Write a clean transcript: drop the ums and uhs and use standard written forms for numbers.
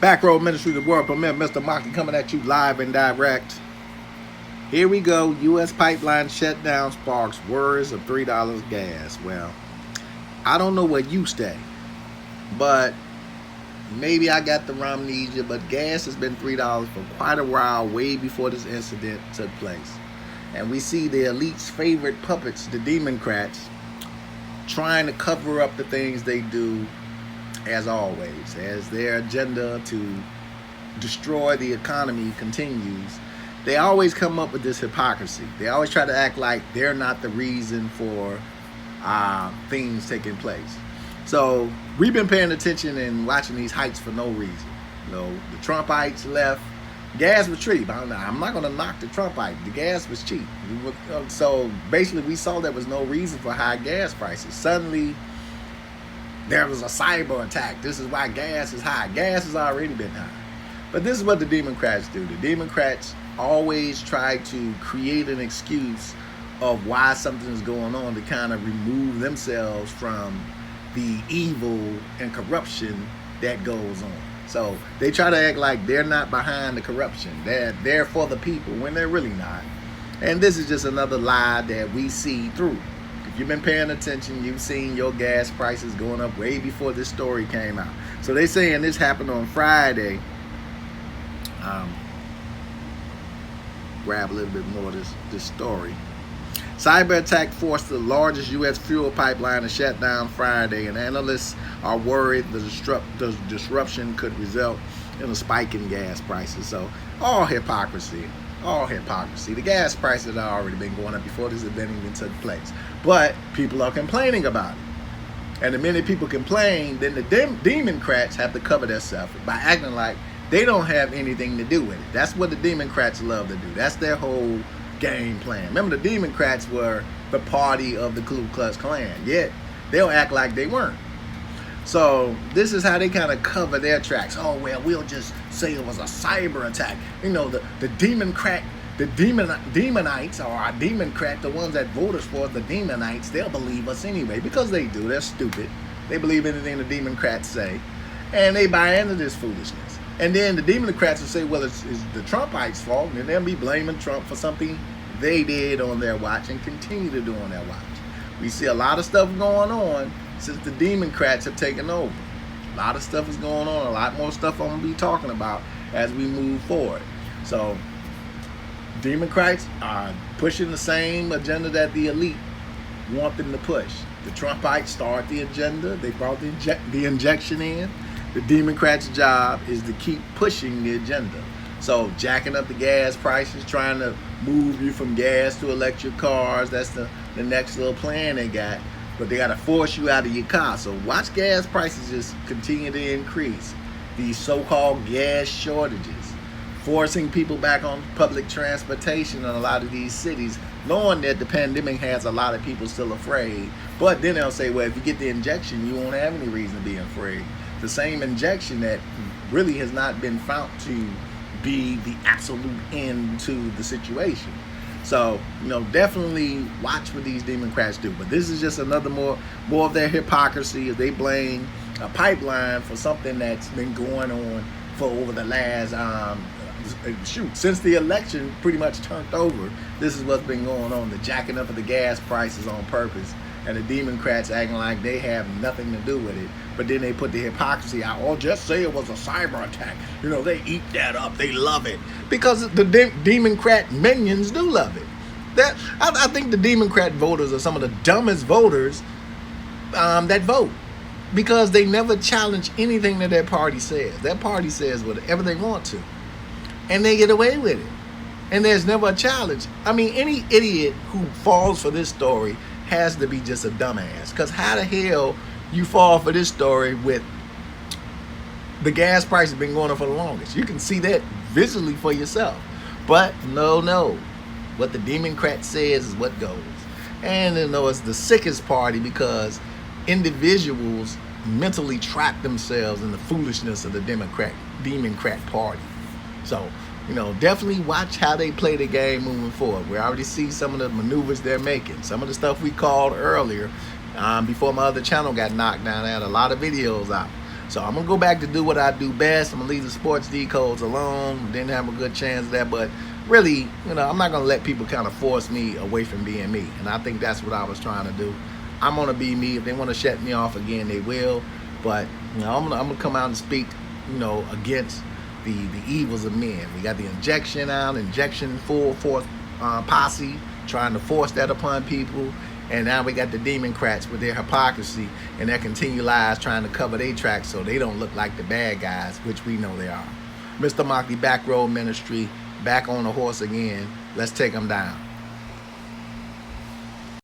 Back Row Ministry of the World Premier, Mr. Moxley coming at you live and direct. Here we go. U.S. pipeline shutdown sparks worries of $3 gas. Well, I don't know where you stay, but maybe I got the wrong amnesia, but gas has been $3 for quite a while, way before this incident took place. And we see the elite's favorite puppets, the Demoncrats, trying to cover up the things they do, as always, as their agenda to destroy the economy continues. They always come up with this hypocrisy. They always try to act like they're not the reason for things taking place. So we've been paying attention and watching these hikes for no reason. You know, the Trumpites left. Gas was cheap. I'm not going to knock the Trumpite. The gas was cheap. So basically, we saw there was no reason for high gas prices. Suddenly, there was a cyber attack. This is why gas is high. Gas has already been high. But this is what the Demoncrats do. The Demoncrats always try to create an excuse of why something is going on to kind of remove themselves from the evil and corruption that goes on. So they try to act like they're not behind the corruption. They're for the people when they're really not. And this is just another lie that we see through. If you've been paying attention, you've seen your gas prices going up way before this story came out. So they're saying this happened on Friday. Grab a little bit more of this story. Cyber attack forced the largest U.S. fuel pipeline to shut down Friday, and analysts are worried the disruption could result in a spike in gas prices. So all hypocrisy. The gas prices had already been going up before this event even took place. But people are complaining about it. And the minute people complain, then the Demoncrats have to cover themselves by acting like they don't have anything to do with it. That's what the Demoncrats love to do. That's their whole game plan. Remember, the Demoncrats were the party of the Ku Klux Klan, yet they'll act like they weren't. So this is how they kind of cover their tracks. Oh, well, we'll just say it was a cyber attack. You know, the Demoncrat, the Demonites, or our Demoncrat, the ones that voted for us, the Demonites, they'll believe us anyway, because they do. They're stupid. They believe anything the Demoncrats say, and they buy into this foolishness. And then the Demoncrats will say, well, it's the Trumpites' fault, and then they'll be blaming Trump for something they did on their watch and continue to do on their watch. We see a lot of stuff going on since the Demoncrats have taken over. A lot of stuff is going on, a lot more stuff I'm going to be talking about as we move forward. So, Democrats are pushing the same agenda that the elite want them to push. The Trumpites start the agenda. They brought the injection in. The Democrats' job is to keep pushing the agenda. So jacking up the gas prices, trying to move you from gas to electric cars. That's the next little plan they got. But they got to force you out of your car. So watch gas prices just continue to increase. These so-called gas shortages, forcing people back on public transportation in a lot of these cities, knowing that the pandemic has a lot of people still afraid. But then they'll say, well, if you get the injection, you won't have any reason to be afraid. The same injection that really has not been found to be the absolute end to the situation. So, you know, definitely watch what these Democrats do. But this is just another more of their hypocrisy, as they blame a pipeline for something that's been going on for over the last since the election pretty much turned over. This is what's been going on, the jacking up of the gas prices on purpose, and the Democrats acting like they have nothing to do with it. But then they put the hypocrisy out. Oh, just say it was a cyber attack. You know, they eat that up. They love it. Because the Democrat minions do love it. I think the Democrat voters are some of the dumbest voters that vote. Because they never challenge anything that their party says. Their party says whatever they want to. And they get away with it. And there's never a challenge. I mean, any idiot who falls for this story has to be just a dumbass. Because how the hell you fall for this story with the gas price has been going up for the longest? You can see that visually for yourself. But no. What the Democrat says is what goes. And you know, it's the sickest party because individuals mentally trap themselves in the foolishness of the Democrat party. So, you know, definitely watch how they play the game moving forward. We already see some of the maneuvers they're making. Some of the stuff we called earlier before my other channel got knocked down. I had a lot of videos out So I'm gonna go back to do what I do best. I'm gonna leave the sports decodes alone. Didn't have a good chance of that, but really, I'm not gonna let people kind of force me away from being me. And I think that's what I was trying to do. I'm gonna be me. If they want to shut me off again, they will. But I'm gonna come out and speak, against the evils of men. We got the injection full force posse trying to force that upon people. And now we got the Demoncrats with their hypocrisy and their continued lies trying to cover their tracks so they don't look like the bad guys, which we know they are. Mr. Mockley, Back Road Ministry, back on the horse again. Let's take them down.